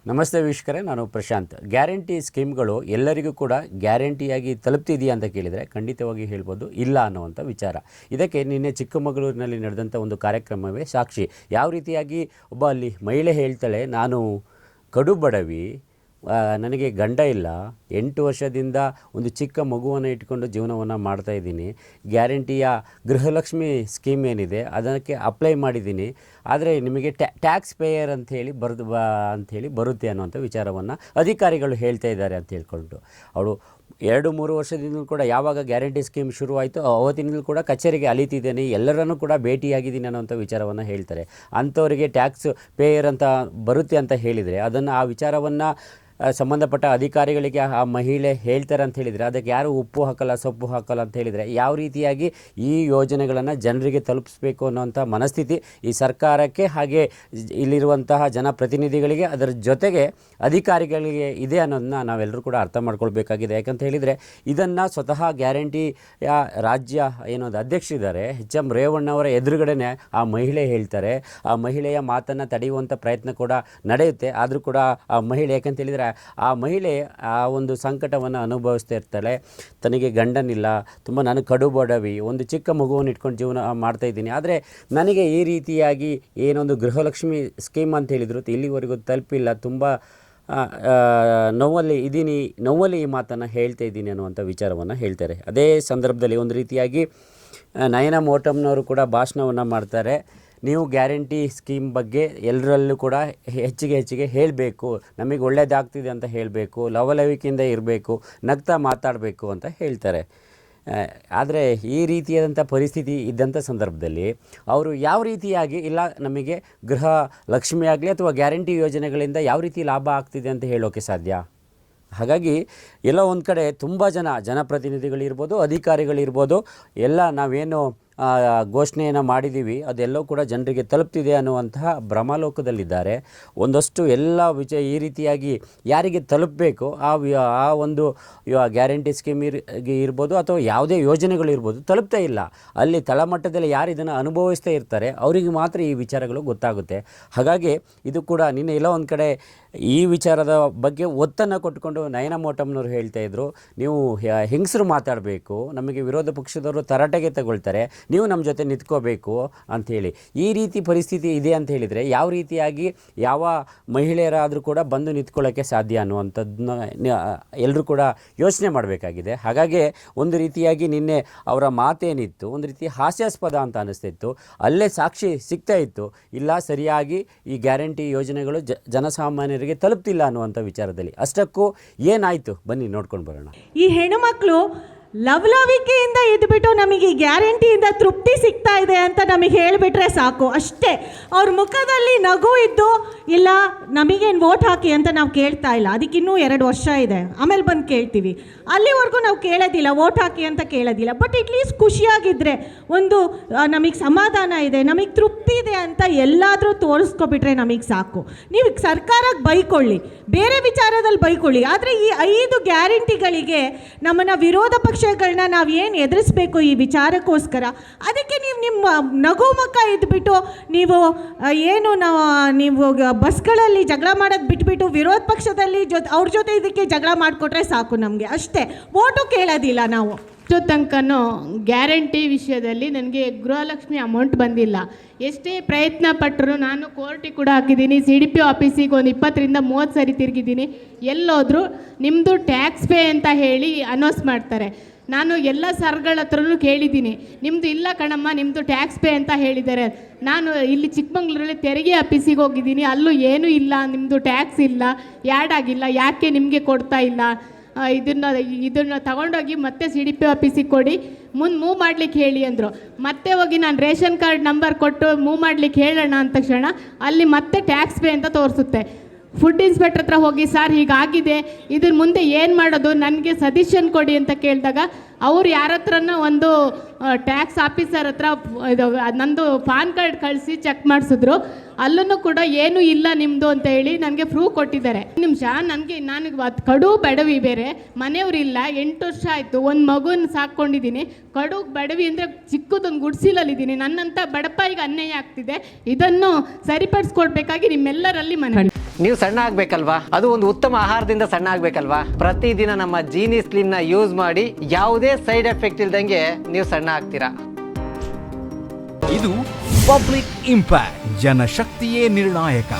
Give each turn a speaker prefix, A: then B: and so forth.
A: ನಮಸ್ತೆ ವೀಕ್ಷಕರೇ, ನಾನು ಪ್ರಶಾಂತ್. ಗ್ಯಾರಂಟಿ ಸ್ಕೀಮ್ಗಳು ಎಲ್ಲರಿಗೂ ಕೂಡ ಗ್ಯಾರಂಟಿಯಾಗಿ ತಲುಪ್ತಿದೆಯಾ ಅಂತ ಕೇಳಿದರೆ ಖಂಡಿತವಾಗಿ ಹೇಳ್ಬೋದು ಇಲ್ಲ ಅನ್ನುವಂಥ ವಿಚಾರ. ಇದಕ್ಕೆ ನಿನ್ನೆ ಚಿಕ್ಕಮಗಳೂರಿನಲ್ಲಿ ನಡೆದಂಥ ಒಂದು ಕಾರ್ಯಕ್ರಮವೇ ಸಾಕ್ಷಿ. ಯಾವ ರೀತಿಯಾಗಿ ಒಬ್ಬ ಅಲ್ಲಿ ಮಹಿಳೆ ಹೇಳ್ತಾಳೆ, ನಾನು ಕಡು ಬಡವಿ, ನನಗೆ ಗಂಡ ಇಲ್ಲ, 8 ವರ್ಷದಿಂದ ಒಂದು ಚಿಕ್ಕ ಮಗುವನ್ನು ಇಟ್ಕೊಂಡು ಜೀವನವನ್ನು ಮಾಡ್ತಾಯಿದ್ದೀನಿ. ಗ್ಯಾರಂಟಿಯ ಗೃಹಲಕ್ಷ್ಮಿ ಸ್ಕೀಮ್ ಏನಿದೆ ಅದಕ್ಕೆ ಅಪ್ಲೈ ಮಾಡಿದ್ದೀನಿ, ಆದರೆ ನಿಮಗೆ ಟ್ಯಾಕ್ಸ್ ಪೇಯರ್ ಅಂಥೇಳಿ ಅಂಥೇಳಿ ಬರುತ್ತೆ ಅನ್ನುವಂಥ ವಿಚಾರವನ್ನು ಅಧಿಕಾರಿಗಳು ಹೇಳ್ತಾ ಇದ್ದಾರೆ ಅಂತ ಹೇಳ್ಕೊಂಡು ಅವಳು 2-3 ವರ್ಷದಿಂದಲೂ ಕೂಡ ಯಾವಾಗ ಗ್ಯಾರಂಟಿ ಸ್ಕೀಮ್ ಶುರುವಾಯಿತು ಅವತ್ತಿನಿಂದಲೂ ಕೂಡ ಕಚೇರಿಗೆ ಅಲಿತಿದ್ದೇನೆ, ಎಲ್ಲರನ್ನೂ ಕೂಡ ಭೇಟಿಯಾಗಿದ್ದೀನಿ ಅನ್ನೋಂಥ ವಿಚಾರವನ್ನು ಹೇಳ್ತಾರೆ. ಅಂಥವರಿಗೆ ಟ್ಯಾಕ್ಸ್ ಪೇಯರ್ ಅಂತ ಬರುತ್ತೆ ಅಂತ ಹೇಳಿದರೆ ಅದನ್ನು ಆ ವಿಚಾರವನ್ನು ಸಂಬಂಧಪಟ್ಟ ಅಧಿಕಾರಿಗಳಿಗೆ ಆ ಮಹಿಳೆ ಹೇಳ್ತಾರೆ ಅಂತ ಹೇಳಿದರೆ ಅದಕ್ಕೆ ಯಾರು ಉಪ್ಪು ಹಾಕಲ್ಲ ಸೊಪ್ಪು ಹಾಕಲ್ಲ ಅಂತ ಹೇಳಿದರೆ ಯಾವ ರೀತಿಯಾಗಿ ಈ ಯೋಜನೆಗಳನ್ನು ಜನರಿಗೆ ತಲುಪಿಸಬೇಕು ಅನ್ನೋಂಥ ಮನಸ್ಥಿತಿ ಈ ಸರ್ಕಾರಕ್ಕೆ ಹಾಗೆ ಇಲ್ಲಿರುವಂತಹ ಜನಪ್ರತಿನಿಧಿಗಳಿಗೆ ಅದರ ಜೊತೆಗೆ ಅಧಿಕಾರಿಗಳಿಗೆ ಇದೆ ಅನ್ನೋದನ್ನ ನಾವೆಲ್ಲರೂ ಕೂಡ ಅರ್ಥ ಮಾಡ್ಕೊಳ್ಬೇಕಾಗಿದೆ. ಯಾಕಂತ ಹೇಳಿದರೆ ಇದನ್ನು ಸ್ವತಃ ಗ್ಯಾರಂಟಿಯ ರಾಜ್ಯ ಏನೋದು ಅಧ್ಯಕ್ಷರಿದ್ದಾರೆ HM ರೇವಣ್ಣವರ ಎದುರುಗಡೆನೇ ಆ ಮಹಿಳೆ ಹೇಳ್ತಾರೆ. ಆ ಮಹಿಳೆಯ ಮಾತನ್ನು ತಡೆಯುವಂಥ ಪ್ರಯತ್ನ ಕೂಡ ನಡೆಯುತ್ತೆ. ಆದರೂ ಕೂಡ ಆ ಮಹಿಳೆ ಯಾಕಂತ ಹೇಳಿದರೆ ಆ ಮಹಿಳೆ ಆ ಒಂದು ಸಂಕಟವನ್ನು ಅನುಭವಿಸ್ತಾ ಇರ್ತಾಳೆ. ತನಗೆ ಗಂಡನಿಲ್ಲ, ತುಂಬ ನಾನು ಕಡು ಬಡವಿ, ಒಂದು ಚಿಕ್ಕ ಮಗುವನ್ನು ಇಟ್ಕೊಂಡು ಜೀವನ ಮಾಡ್ತಾಯಿದ್ದೀನಿ, ಆದರೆ ನನಗೆ ಈ ರೀತಿಯಾಗಿ ಏನೊಂದು ಗೃಹಲಕ್ಷ್ಮಿ ಸ್ಕೀಮ್ ಅಂತ ಹೇಳಿದ್ರು ಇಲ್ಲಿವರೆಗೂ ತಲುಪಿಲ್ಲ, ತುಂಬ ನೋವಲ್ಲಿ ಇದ್ದೀನಿ, ನೋವಲ್ಲಿ ಈ ಮಾತನ್ನು ಹೇಳ್ತಾ ಇದ್ದೀನಿ ಅನ್ನುವಂಥ ವಿಚಾರವನ್ನು ಹೇಳ್ತಾರೆ. ಅದೇ ಸಂದರ್ಭದಲ್ಲಿ ಒಂದು ರೀತಿಯಾಗಿ ನಯನ ಮೋಟಮ್ನವರು ಕೂಡ ಭಾಷಣವನ್ನು ಮಾಡ್ತಾರೆ. ನೀವು ಗ್ಯಾರಂಟಿ ಸ್ಕೀಮ್ ಬಗ್ಗೆ ಎಲ್ಲರಲ್ಲೂ ಕೂಡ ಹೆಚ್ಚಿಗೆ ಹೇಳಬೇಕು, ನಮಗೆ ಒಳ್ಳೆಯದಾಗ್ತಿದೆ ಅಂತ ಹೇಳಬೇಕು, ಲವಲವಿಕೆಯಿಂದ ಇರಬೇಕು, ನಗ್ತಾ ಮಾತಾಡಬೇಕು ಅಂತ ಹೇಳ್ತಾರೆ. ಆದರೆ ಈ ರೀತಿಯಾದಂಥ ಪರಿಸ್ಥಿತಿ ಇದ್ದಂಥ ಸಂದರ್ಭದಲ್ಲಿ ಅವರು ಯಾವ ರೀತಿಯಾಗಿ ಇಲ್ಲ ನಮಗೆ ಗೃಹ ಲಕ್ಷ್ಮಿ ಆಗಲಿ ಅಥವಾ ಗ್ಯಾರಂಟಿ ಯೋಜನೆಗಳಿಂದ ಯಾವ ರೀತಿ ಲಾಭ ಆಗ್ತಿದೆ ಅಂತ ಹೇಳೋಕ್ಕೆ ಸಾಧ್ಯ? ಹಾಗಾಗಿ ಎಲ್ಲೋ ಒಂದು ಕಡೆ ತುಂಬ ಜನಪ್ರತಿನಿಧಿಗಳಿರ್ಬೋದು, ಅಧಿಕಾರಿಗಳಿರ್ಬೋದು, ಎಲ್ಲ ನಾವೇನು ಘೋಷಣೆಯನ್ನು ಮಾಡಿದ್ದೀವಿ ಅದೆಲ್ಲವೂ ಕೂಡ ಜನರಿಗೆ ತಲುಪ್ತಿದೆ ಅನ್ನುವಂತಹ ಭ್ರಮಾಲೋಕದಲ್ಲಿದ್ದಾರೆ. ಒಂದಷ್ಟು ಎಲ್ಲ ಈ ರೀತಿಯಾಗಿ ಯಾರಿಗೆ ತಲುಪಬೇಕು ಆ ಒಂದು ಗ್ಯಾರಂಟಿ ಸ್ಕೀಮ್ ಇರ್ಬೋದು ಅಥವಾ ಯಾವುದೇ ಯೋಜನೆಗಳಿರ್ಬೋದು ತಲುಪ್ತಾ ಇಲ್ಲ. ಅಲ್ಲಿ ತಳಮಟ್ಟದಲ್ಲಿ ಯಾರು ಇದನ್ನು ಅನುಭವಿಸ್ತಾ ಇರ್ತಾರೆ ಅವರಿಗೆ ಮಾತ್ರ ಈ ವಿಚಾರಗಳು ಗೊತ್ತಾಗುತ್ತೆ. ಹಾಗಾಗಿ ಇದು ಕೂಡ ನಿನ್ನೆ ಎಲ್ಲ ಒಂದು ಕಡೆ ಈ ವಿಚಾರದ ಬಗ್ಗೆ ಒತ್ತನ್ನು ಕೊಟ್ಟುಕೊಂಡು ನಯನ ಮೋಟಮ್ನವರು ಹೇಳ್ತಾಯಿದ್ರು, ನೀವು ಹೆಂಗಸರು ಮಾತಾಡಬೇಕು, ನಮಗೆ ವಿರೋಧ ಪಕ್ಷದವರು ತರಾಟೆಗೆ ತಗೊಳ್ತಾರೆ, ನೀವು ನಮ್ಮ ಜೊತೆ ನಿಂತ್ಕೋಬೇಕು ಅಂಥೇಳಿ. ಈ ರೀತಿ ಪರಿಸ್ಥಿತಿ ಇದೆ ಅಂತ ಹೇಳಿದರೆ ಯಾವ ರೀತಿಯಾಗಿ ಯಾವ ಮಹಿಳೆಯರಾದರೂ ಕೂಡ ಬಂದು ನಿಂತ್ಕೊಳ್ಳೋಕ್ಕೆ ಸಾಧ್ಯ ಅನ್ನುವಂಥದ್ದನ್ನ ಎಲ್ಲರೂ ಕೂಡ ಯೋಚನೆ ಮಾಡಬೇಕಾಗಿದೆ. ಹಾಗಾಗಿ ಒಂದು ರೀತಿಯಾಗಿ ನಿನ್ನೆ ಅವರ ಮಾತೇನಿತ್ತು ಒಂದು ರೀತಿ ಹಾಸ್ಯಾಸ್ಪದ ಅಂತ ಅನ್ನಿಸ್ತಿತ್ತು. ಅಲ್ಲೇ ಸಾಕ್ಷಿ ಸಿಗ್ತಾ ಇತ್ತು, ಇಲ್ಲ ಸರಿಯಾಗಿ ಈ ಗ್ಯಾರಂಟಿ ಯೋಜನೆಗಳು ಜನಸಾಮಾನ್ಯರಿಗೆ ತಲುಪ್ತಿಲ್ಲ ಅನ್ನುವಂಥ ವಿಚಾರದಲ್ಲಿ. ಅಷ್ಟಕ್ಕೂ ಏನಾಯಿತು ಬನ್ನಿ ನೋಡ್ಕೊಂಡು ಬರೋಣ.
B: ಈ ಹೆಣ್ಣುಮಕ್ಕಳು ಲವಲವಿಕೆಯಿಂದ ಇದ್ಬಿಟ್ಟು ನಮಗೆ ಗ್ಯಾರಂಟಿಯಿಂದ ತೃಪ್ತಿ ಸಿಗ್ತಾ ಇದೆ ಅಂತ ನಮಗೆ ಹೇಳಿಬಿಟ್ರೆ ಸಾಕು, ಅಷ್ಟೇ. ಅವ್ರ ಮುಖದಲ್ಲಿ ನಗು ಇದ್ದು ಇಲ್ಲ ನಮಗೇನು ವೋಟ್ ಹಾಕಿ ಅಂತ ನಾವು ಕೇಳ್ತಾ ಇಲ್ಲ, ಅದಕ್ಕಿನ್ನೂ 2 ವರ್ಷ ಇದೆ, ಆಮೇಲೆ ಬಂದು ಕೇಳ್ತೀವಿ. ಅಲ್ಲಿವರೆಗೂ ನಾವು ಕೇಳೋದಿಲ್ಲ, ವೋಟ್ ಹಾಕಿ ಅಂತ ಕೇಳೋದಿಲ್ಲ. ಬಟ್ ಅಟ್ಲೀಸ್ಟ್ ಖುಷಿಯಾಗಿದ್ದರೆ ಒಂದು ನಮಗೆ ಸಮಾಧಾನ ಇದೆ, ನಮಗೆ ತೃಪ್ತಿ ಇದೆ ಅಂತ ಎಲ್ಲಾದರೂ ತೋರಿಸ್ಕೊಬಿಟ್ರೆ ನಮಗೆ ಸಾಕು. ನೀವು ಸರ್ಕಾರಕ್ಕೆ ಬೈಕೊಳ್ಳಿ, ಬೇರೆ ವಿಚಾರದಲ್ಲಿ ಬೈಕೊಳ್ಳಿ, ಆದರೆ ಈ 5 ಗ್ಯಾರಂಟಿಗಳಿಗೆ ನಮ್ಮನ್ನು ವಿರೋಧ ಪಕ್ಷಗಳನ್ನ ನಾವು ಏನು ಎದುರಿಸಬೇಕು ಈ ವಿಚಾರಕ್ಕೋಸ್ಕರ, ಅದಕ್ಕೆ ನೀವು ನಿಮ್ಮ ನಗು ಮುಖ ಇದ್ಬಿಟ್ಟು ನೀವು ಏನು ನೀವು ಬಸ್ಗಳಲ್ಲಿ ಜಗಳ ಮಾಡೋದು ಬಿಟ್ಬಿಟ್ಟು ವಿರೋಧ ಪಕ್ಷದಲ್ಲಿ ಅವ್ರ ಜೊತೆ ಇದಕ್ಕೆ ಜಗಳ ಮಾಡಿಕೊಟ್ರೆ ಸಾಕು, ನಮಗೆ ಅಷ್ಟೇ. ವೋಟು ಕೇಳೋದಿಲ್ಲ ನಾವು.
C: ತನಕನೂ ಗ್ಯಾರಂಟಿ ವಿಷಯದಲ್ಲಿ ನನಗೆ ಗೃಹಲಕ್ಷ್ಮಿ ಅಮೌಂಟ್ ಬಂದಿಲ್ಲ. ಎಷ್ಟೇ ಪ್ರಯತ್ನ ಪಟ್ಟರು, ನಾನು ಕೋರ್ಟಿಗೆ ಕೂಡ ಹಾಕಿದ್ದೀನಿ, CDP ಆಫೀಸಿಗೆ ಒಂದು 20-30 ಸರಿ ತಿರುಗಿದ್ದೀನಿ. ಎಲ್ಲೋದ್ರೂ ನಿಮ್ಮದು ಟ್ಯಾಕ್ಸ್ ಪೇ ಅಂತ ಹೇಳಿ ಅನೌನ್ಸ್ ಮಾಡ್ತಾರೆ. ನಾನು ಎಲ್ಲ ಸರ್ಗಳ ಹತ್ರನೂ ಕೇಳಿದ್ದೀನಿ, ನಿಮ್ಮದು ಇಲ್ಲ ಕಣಮ್ಮ, ನಿಮ್ಮದು ಟ್ಯಾಕ್ಸ್ ಪೇ ಅಂತ ಹೇಳಿದ್ದಾರೆ. ನಾನು ಇಲ್ಲಿ ಚಿಕ್ಕಮಂಗ್ಳೂರಲ್ಲಿ ತೆರಿಗೆ ಆಫೀಸಿಗೆ ಹೋಗಿದ್ದೀನಿ, ಅಲ್ಲೂ ಏನೂ ಇಲ್ಲ, ನಿಮ್ಮದು ಟ್ಯಾಕ್ಸ್ ಇಲ್ಲ, ಆ್ಯಡ್ ಆಗಿಲ್ಲ, ಯಾಕೆ ನಿಮಗೆ ಕೊಡ್ತಾ ಇಲ್ಲ, ಇದನ್ನು ತಗೊಂಡೋಗಿ ಮತ್ತೆ CDP ಆಫೀಸಿಗೆ ಕೊಡಿ, ಮುಂದೆ ಮೂವ್ ಮಾಡ್ಲಿಕ್ಕೆ ಹೇಳಿ ಅಂದರು. ಮತ್ತೆ ಹೋಗಿ ನಾನು ರೇಷನ್ ಕಾರ್ಡ್ ನಂಬರ್ ಕೊಟ್ಟು ಮೂವ್ ಮಾಡ್ಲಿಕ್ಕೆ ಹೇಳೋಣ ಅಂದ ತಕ್ಷಣ ಅಲ್ಲಿ ಮತ್ತೆ ಟ್ಯಾಕ್ಸ್ ಪೇ ಅಂತ ತೋರಿಸುತ್ತೆ. ಫುಡ್ ಇನ್ಸ್ಪೆಕ್ಟರ್ ಹತ್ರ ಹೋಗಿ ಸರ್ ಹೀಗಾಗಿದೆ, ಇದ್ರ ಮುಂದೆ ಏನು ಮಾಡೋದು, ನನಗೆ ಸಜೆಷನ್ ಕೊಡಿ ಅಂತ ಕೇಳಿದಾಗ ಅವ್ರು ಯಾರ ಹತ್ರನ ಒಂದು ಟ್ಯಾಕ್ಸ್ ಆಫೀಸರ್ ಹತ್ರ ಇದು ನಂದು ಪಾನ್ ಕಾರ್ಡ್ ಕಳಿಸಿ ಚೆಕ್ ಮಾಡಿಸಿದ್ರು. ಅಲ್ಲೂ ಕೂಡ ಏನೂ ಇಲ್ಲ ನಿಮ್ಮದು ಅಂತ ಹೇಳಿ ನನಗೆ ಪ್ರೂಫ್ ಕೊಟ್ಟಿದ್ದಾರೆ. ನಿಮಿಷ ನನಗೆ ಕಡು ಬಡವಿ, ಬೇರೆ ಮನೆಯವರಿಲ್ಲ, 8 ವರ್ಷ ಆಯಿತು, ಒಂದು ಮಗುನ ಸಾಕ್ಕೊಂಡಿದ್ದೀನಿ. ಕಡು ಬಡವಿ ಅಂದರೆ ಚಿಕ್ಕದೊಂದು ಗುಡಿಸಲಲ್ಲಿದ್ದೀನಿ. ನನ್ನಂಥ ಬಡಪಾಯಿಗೆ ಅನ್ಯಾಯ ಆಗ್ತಿದೆ. ಇದನ್ನು ಸರಿಪಡಿಸ್ಕೊಡ್ಬೇಕಾಗಿ ನಿಮ್ಮೆಲ್ಲರಲ್ಲಿ ಮನವಿ.
D: ನೀವು ಸಣ್ಣ ಆಗ್ಬೇಕಲ್ವಾ, ಅದು ಒಂದು ಉತ್ತಮ ಆಹಾರದಿಂದ ಸಣ್ಣ ಆಗ್ಬೇಕಲ್ವಾ. ಪ್ರತಿದಿನ ನಮ್ಮ ಜೀನಿ ಸ್ಲಿಮ್ ನ ಯೂಸ್ ಮಾಡಿ ಯಾವುದೇ ಸೈಡ್ ಎಫೆಕ್ಟ್ ಇಲ್ದಂಗೆ ನೀವು ಸಣ್ಣ ಆಗ್ತೀರಾ.
E: ಇದು ಪಬ್ಲಿಕ್ ಇಂಪ್ಯಾಕ್ಟ್, ಜನಶಕ್ತಿಯೇ ನಿರ್ಣಾಯಕ.